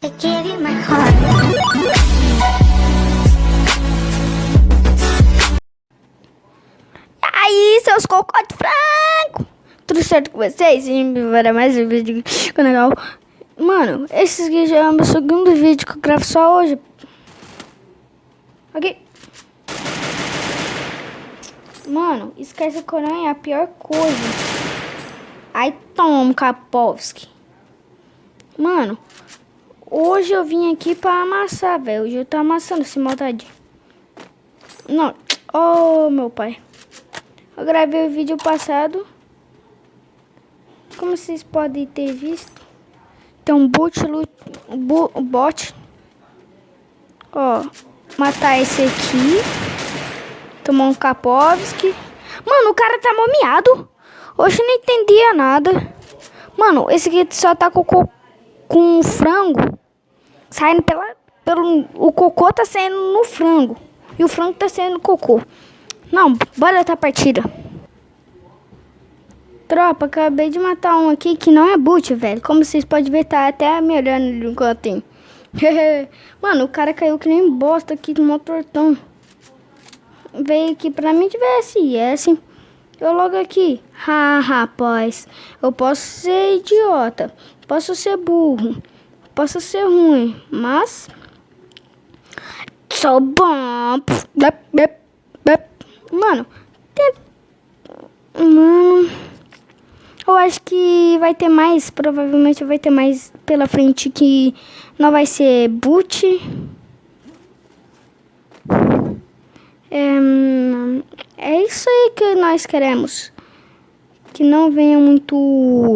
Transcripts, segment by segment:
I gave you my heart. E aí, seus cocô de frango? Tudo certo com vocês? Para mais um vídeo aqui no canal. Mano, esse aqui já é o meu segundo vídeo que eu gravo só hoje. Aqui. Mano, esquece a coronha é a pior coisa. Aí toma, Kapovski. Mano, hoje eu vim aqui pra amassar, velho. Hoje eu tô amassando esse maldade. Não. Oh, meu pai. Eu gravei o vídeo passado. Como vocês podem ter visto. Tem um bot. Ó. Matar esse aqui. Tomar um Kapovski. Mano, o cara tá momiado. Hoje eu não entendia nada. Mano, esse aqui só tá com frango saindo o cocô tá saindo no frango e o frango tá saindo no cocô. Não, bora outra partida. Tropa, acabei de matar um aqui que não é boot, velho. Como vocês podem ver, tá até me olhando ali no cantinho. Mano, o cara caiu que nem bosta aqui no mó tortão. Veio aqui pra mim tivesse yes. Eu logo aqui. Rapaz, eu posso ser idiota, posso ser burro, posso ser ruim, mas sou bom. Mano, eu acho que vai ter mais, provavelmente vai ter mais pela frente que não vai ser boot. É isso aí que nós queremos. Que não venha muito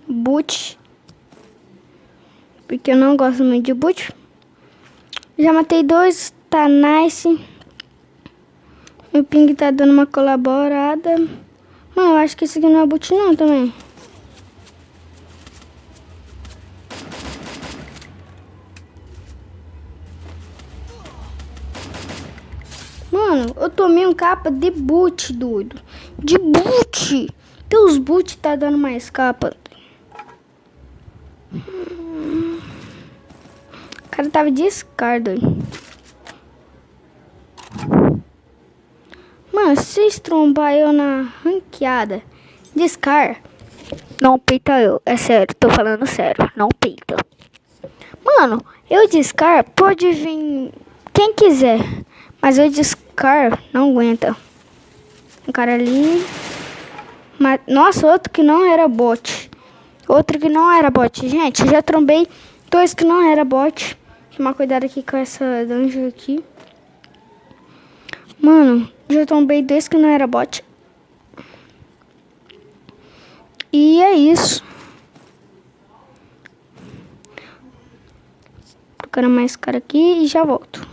boot. Porque eu não gosto muito de boot. Já matei dois, tá nice. O ping tá dando uma colaborada. Mano, eu acho que esse aqui não é boot não também. Mano, eu tomei um capa de boot, doido. De boot. Teus boot tá dando mais capa. O cara tava de Scar, doido. Mano, se vocês trombar eu na ranqueada de Scar, não peita eu. É sério, tô falando sério. Não peita. Mano, eu de Scar pode vir quem quiser. Mas eu de Scar não aguenta. Um cara ali. Nossa, outro que não era bot. Outro que não era bot. Gente, já trombei dois que não era bot. Tomar cuidado aqui com essa dungeon aqui. Mano, já trombei dois que não era bot. E é isso. Procurando mais cara aqui e já volto.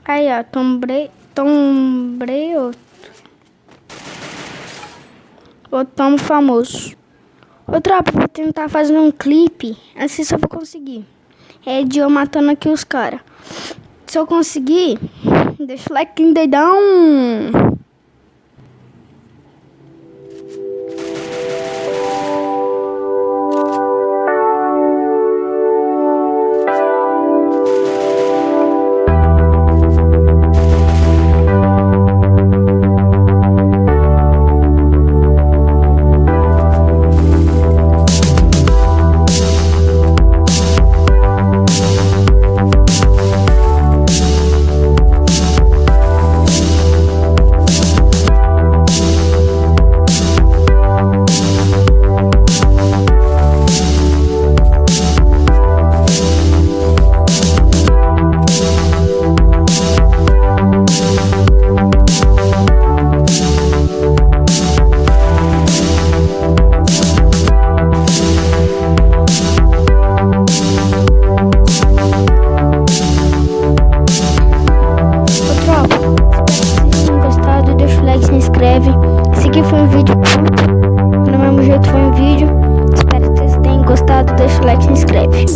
Aí, ó, tombrei outro. O tomo famoso. Outra, vou tentar fazer um clipe. Assim só vou conseguir. É de eu matando aqui os caras. Se eu conseguir, deixa o like em dedão. Esse aqui foi um vídeo curto, do mesmo jeito foi um vídeo. Espero que vocês tenham gostado. Deixa o like e se inscreve.